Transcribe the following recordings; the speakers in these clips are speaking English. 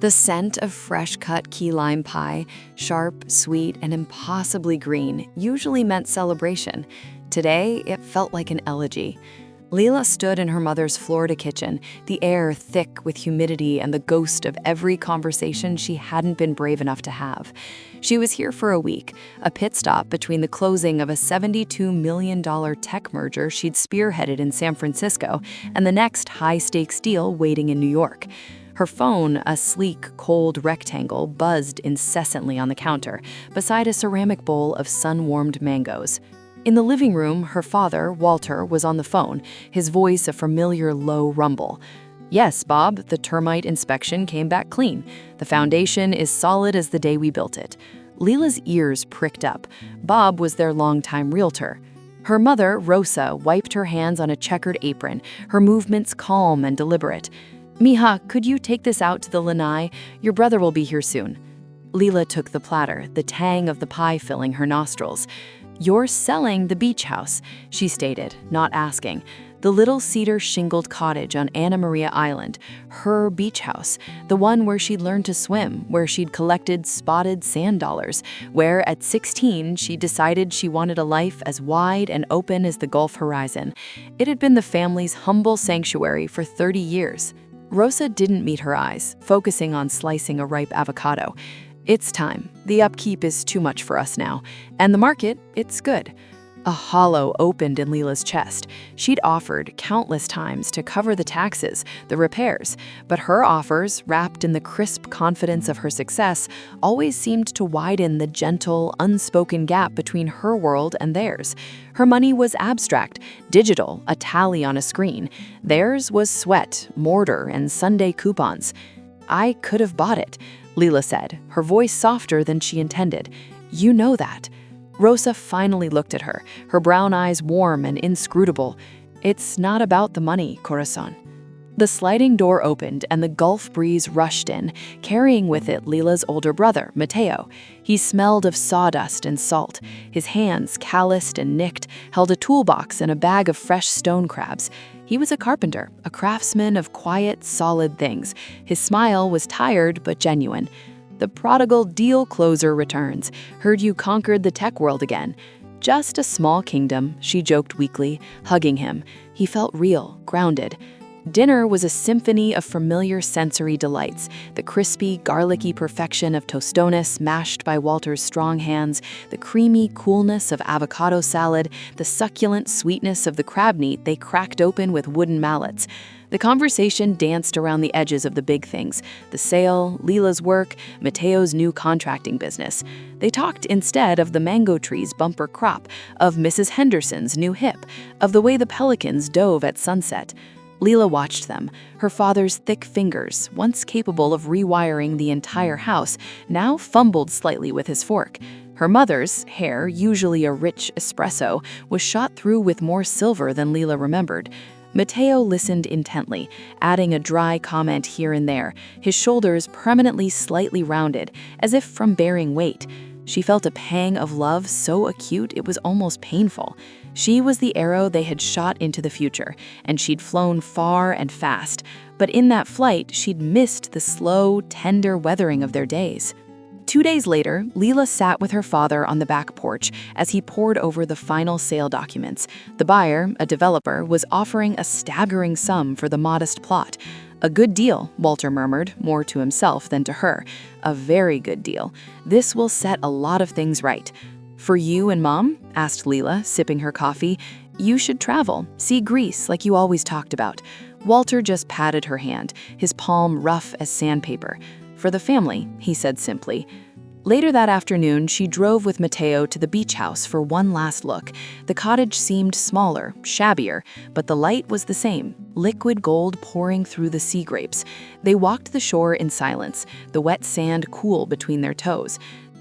The scent of fresh-cut key lime pie, sharp, sweet, and impossibly green, usually meant celebration. Today, it felt like an elegy. Leela stood in her mother's Florida kitchen, the air thick with humidity and the ghost of every conversation she hadn't been brave enough to have. She was here for a week, a pit stop between the closing of a $72 million tech merger she'd spearheaded in San Francisco and the next high-stakes deal waiting in New York. Her phone, a sleek, cold rectangle, buzzed incessantly on the counter, beside a ceramic bowl of sun-warmed mangoes. In the living room, her father, Walter, was on the phone, his voice a familiar low rumble. "Yes, Bob, the termite inspection came back clean. The foundation is solid as the day we built it." Leela's ears pricked up. Bob was their longtime realtor. Her mother, Rosa, wiped her hands on a checkered apron, her movements calm and deliberate. "Mija, could you take this out to the lanai? Your brother will be here soon." Leela took the platter, the tang of the pie filling her nostrils. "You're selling the beach house," she stated, not asking. The little cedar shingled cottage on Anna Maria Island, her beach house, the one where she'd learned to swim, where she'd collected spotted sand dollars, where at 16 she decided she wanted a life as wide and open as the Gulf horizon. It had been the family's humble sanctuary for 30 years. Rosa didn't meet her eyes, focusing on slicing a ripe avocado. "It's time. The upkeep is too much for us now. And the market, it's good." A hollow opened in Leela's chest. She'd offered countless times to cover the taxes, the repairs, but her offers, wrapped in the crisp confidence of her success, always seemed to widen the gentle, unspoken gap between her world and theirs. Her money was abstract, digital, a tally on a screen. Theirs was sweat, mortar, and Sunday coupons. "I could have bought it," Leela said, her voice softer than she intended. "You know that." Rosa finally looked at her, her brown eyes warm and inscrutable. "It's not about the money, corazon." The sliding door opened and the Gulf breeze rushed in, carrying with it Leela's older brother, Mateo. He smelled of sawdust and salt. His hands, calloused and nicked, held a toolbox and a bag of fresh stone crabs. He was a carpenter, a craftsman of quiet, solid things. His smile was tired but genuine. "The prodigal deal closer returns. Heard you conquered the tech world again." "Just a small kingdom," she joked weakly, hugging him. He felt real, grounded. Dinner was a symphony of familiar sensory delights, the crispy, garlicky perfection of tostones mashed by Walter's strong hands, the creamy coolness of avocado salad, the succulent sweetness of the crab meat they cracked open with wooden mallets. The conversation danced around the edges of the big things, the sale, Leela's work, Mateo's new contracting business. They talked instead of the mango tree's bumper crop, of Mrs. Henderson's new hip, of the way the pelicans dove at sunset. Leela watched them, her father's thick fingers, once capable of rewiring the entire house, now fumbled slightly with his fork. Her mother's hair, usually a rich espresso, was shot through with more silver than Leela remembered. Mateo listened intently, adding a dry comment here and there, his shoulders permanently slightly rounded, as if from bearing weight. She felt a pang of love so acute it was almost painful. She was the arrow they had shot into the future, and she'd flown far and fast. But in that flight, she'd missed the slow, tender weathering of their days. 2 days later, Leela sat with her father on the back porch as he pored over the final sale documents. The buyer, a developer, was offering a staggering sum for the modest plot. "A good deal," Walter murmured, more to himself than to her. "A very good deal. This will set a lot of things right." "For you and Mom?" asked Leela, sipping her coffee. "You should travel, see Greece like you always talked about." Walter just patted her hand, his palm rough as sandpaper. "For the family," he said simply. Later that afternoon, she drove with Mateo to the beach house for one last look. The cottage seemed smaller, shabbier, but the light was the same, liquid gold pouring through the sea grapes. They walked the shore in silence, the wet sand cool between their toes.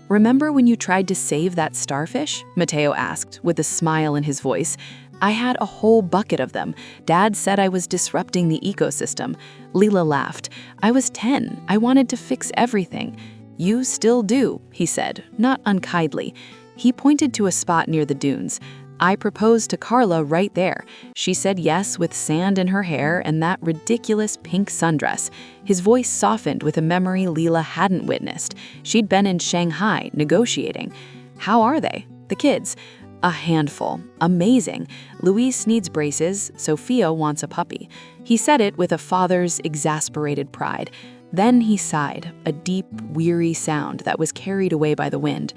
"Remember when you tried to save that starfish?" Mateo asked, with a smile in his voice. "I had a whole bucket of them. Dad said I was disrupting the ecosystem." Leela laughed. "I was 10. I wanted to fix everything." "You still do," he said, not unkindly. He pointed to a spot near the dunes. I proposed to Carla right there. She said yes with sand in her hair and that ridiculous pink sundress. His voice softened with a memory Leela hadn't witnessed. She'd been in Shanghai negotiating. How are they? The kids? A handful. Amazing. Luis needs braces. Sophia wants a puppy. He said it with a father's exasperated pride. Then he sighed, a deep, weary sound that was carried away by the wind.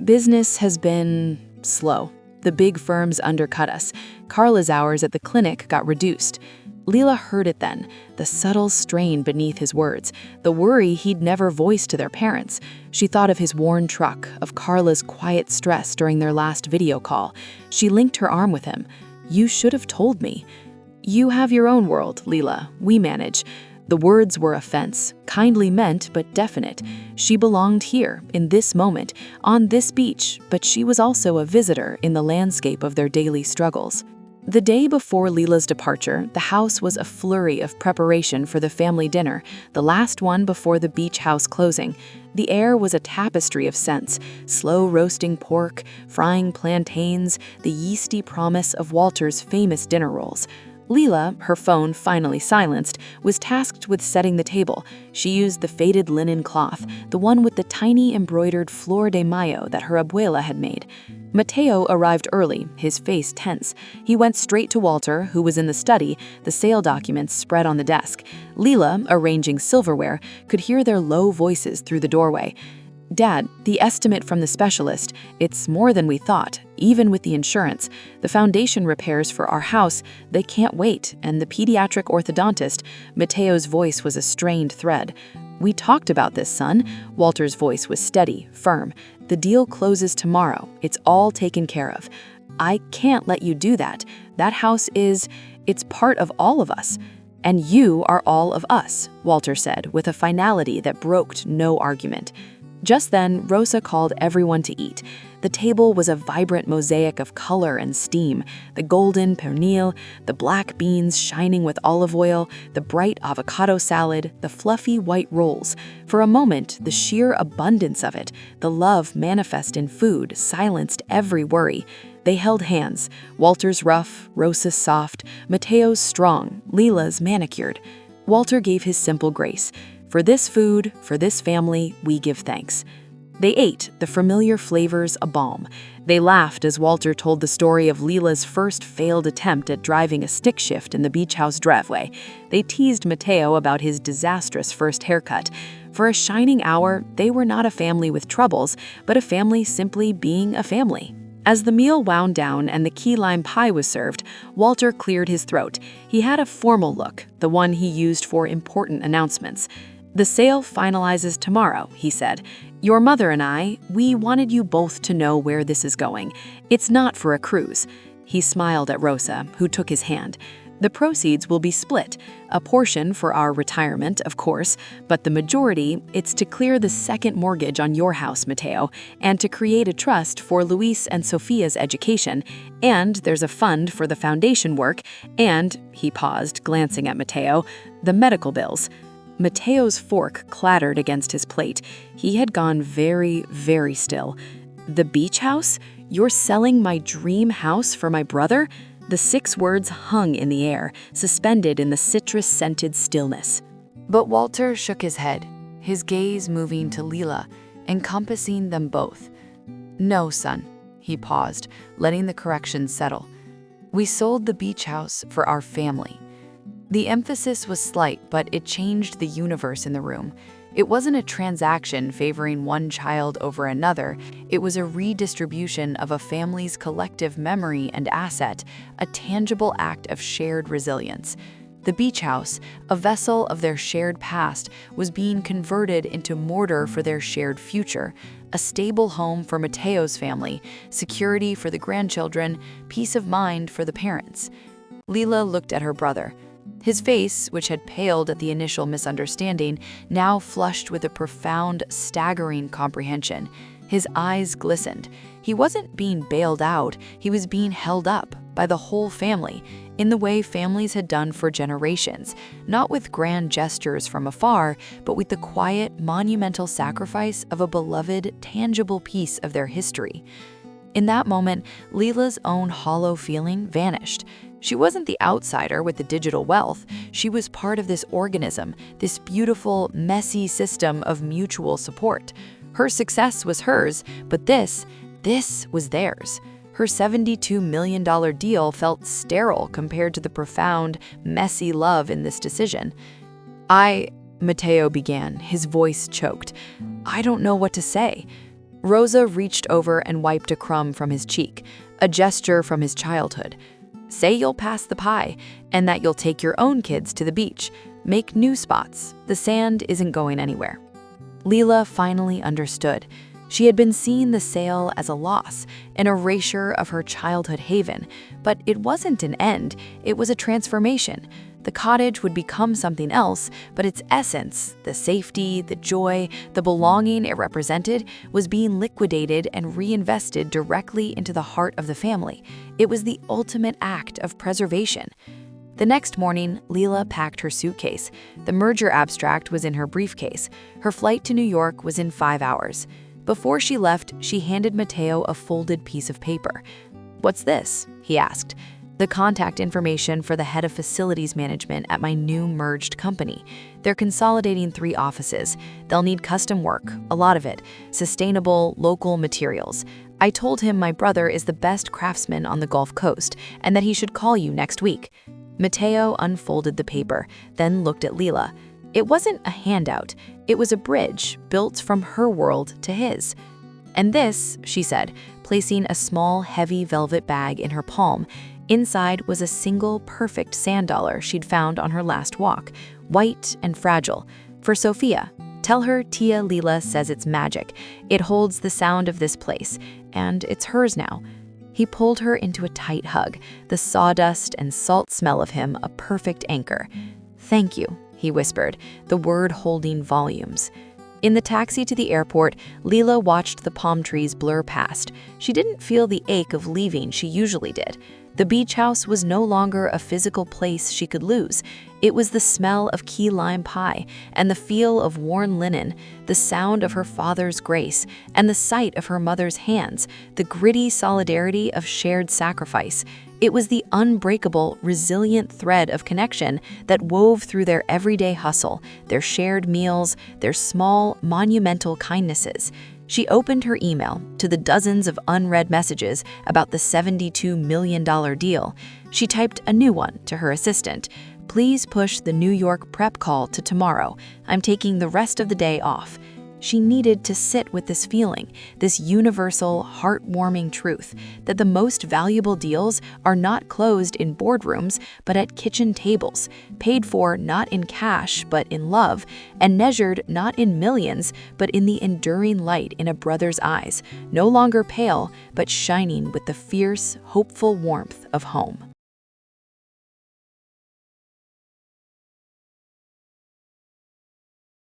Business has been slow. The big firms undercut us. Carla's hours at the clinic got reduced. Leela heard it then, the subtle strain beneath his words, the worry he'd never voiced to their parents. She thought of his worn truck, of Carla's quiet stress during their last video call. She linked her arm with him. "You should have told me." "You have your own world, Leela. We manage." The words were offense, kindly meant but definite. She belonged here, in this moment, on this beach, but she was also a visitor in the landscape of their daily struggles. The day before Leela's departure, the house was a flurry of preparation for the family dinner, the last one before the beach house closing. The air was a tapestry of scents, slow roasting pork, frying plantains, the yeasty promise of Walter's famous dinner rolls. Leela, her phone finally silenced, was tasked with setting the table. She used the faded linen cloth, the one with the tiny embroidered flor de mayo that her abuela had made. Mateo arrived early, his face tense. He went straight to Walter, who was in the study, the sale documents spread on the desk. Leela, arranging silverware, could hear their low voices through the doorway. "Dad, the estimate from the specialist, it's more than we thought, even with the insurance. The foundation repairs for our house, they can't wait, and the pediatric orthodontist," Mateo's voice was a strained thread. "We talked about this, son." Walter's voice was steady, firm. "The deal closes tomorrow. It's all taken care of." "I can't let you do that. That house it's part of all of us." "And you are all of us," Walter said, with a finality that broked no argument. Just then, Rosa called everyone to eat. The table was a vibrant mosaic of color and steam, the golden pernil, the black beans shining with olive oil, the bright avocado salad, the fluffy white rolls. For a moment, the sheer abundance of it, the love manifest in food, silenced every worry. They held hands, Walter's rough, Rosa's soft, Mateo's strong, Leela's manicured. Walter gave his simple grace. "For this food, for this family, we give thanks." They ate, the familiar flavors a balm. They laughed as Walter told the story of Leela's first failed attempt at driving a stick shift in the beach house driveway. They teased Mateo about his disastrous first haircut. For a shining hour, they were not a family with troubles, but a family simply being a family. As the meal wound down and the key lime pie was served, Walter cleared his throat. He had a formal look, the one he used for important announcements. "The sale finalizes tomorrow," he said. "Your mother and we wanted you both to know where this is going. It's not for a cruise." He smiled at Rosa, who took his hand. "The proceeds will be split, a portion for our retirement, of course, but the majority, it's to clear the second mortgage on your house, Mateo, and to create a trust for Luis and Sophia's education, and there's a fund for the foundation work, and," he paused, glancing at Mateo, "the medical bills." Mateo's fork clattered against his plate. He had gone very, very still. "The beach house? You're selling my dream house for my brother?" The 6 words hung in the air, suspended in the citrus-scented stillness. But Walter shook his head, his gaze moving to Leela, encompassing them both. "No, son," he paused, letting the correction settle. "We sold the beach house for our family." The emphasis was slight, but it changed the universe in the room. It wasn't a transaction favoring one child over another. It was a redistribution of a family's collective memory and asset, a tangible act of shared resilience. The beach house, a vessel of their shared past, was being converted into mortar for their shared future, a stable home for Mateo's family, security for the grandchildren, peace of mind for the parents. Leela looked at her brother. His face, which had paled at the initial misunderstanding, now flushed with a profound, staggering comprehension. His eyes glistened. He wasn't being bailed out, he was being held up by the whole family, in the way families had done for generations, not with grand gestures from afar, but with the quiet, monumental sacrifice of a beloved, tangible piece of their history. In that moment, Leela's own hollow feeling vanished. She wasn't the outsider with the digital wealth. She was part of this organism, this beautiful, messy system of mutual support. Her success was hers, but this was theirs. Her $72 million deal felt sterile compared to the profound, messy love in this decision. Matteo began, his voice choked. I don't know what to say. Rosa reached over and wiped a crumb from his cheek, a gesture from his childhood. Say you'll pass the pie, and that you'll take your own kids to the beach. Make new spots. The sand isn't going anywhere. Leela finally understood. She had been seeing the sale as a loss, an erasure of her childhood haven, but it wasn't an end, it was a transformation. The cottage would become something else, but its essence, the safety, the joy, the belonging it represented, was being liquidated and reinvested directly into the heart of the family. It was the ultimate act of preservation. The next morning, Leela packed her suitcase. The merger abstract was in her briefcase. Her flight to New York was in 5 hours. Before she left, she handed Matteo a folded piece of paper. "What's this?" he asked. "The contact information for the head of facilities management at my new merged company. They're consolidating 3 offices. They'll need custom work, a lot of it, sustainable, local materials. I told him my brother is the best craftsman on the Gulf Coast and that he should call you next week." Matteo unfolded the paper, then looked at Leela. It wasn't a handout. It was a bridge built from her world to his. "And this," she said, placing a small, heavy velvet bag in her palm. Inside was a single, perfect sand dollar she'd found on her last walk, white and fragile. "For Sophia. Tell her Tia Leela says it's magic. It holds the sound of this place, and it's hers now." He pulled her into a tight hug, the sawdust and salt smell of him a perfect anchor. "Thank you," he whispered, the word holding volumes. In the taxi to the airport, Leela watched the palm trees blur past. She didn't feel the ache of leaving she usually did. The beach house was no longer a physical place she could lose. It was the smell of key lime pie and the feel of worn linen, the sound of her father's grace, and the sight of her mother's hands, the gritty solidarity of shared sacrifice. It was the unbreakable, resilient thread of connection that wove through their everyday hustle, their shared meals, their small, monumental kindnesses. She opened her email to the dozens of unread messages about the $72 million deal. She typed a new one to her assistant. "Please push the New York prep call to tomorrow. I'm taking the rest of the day off." She needed to sit with this feeling, this universal, heartwarming truth, that the most valuable deals are not closed in boardrooms, but at kitchen tables, paid for not in cash, but in love, and measured not in millions, but in the enduring light in a brother's eyes, no longer pale, but shining with the fierce, hopeful warmth of home.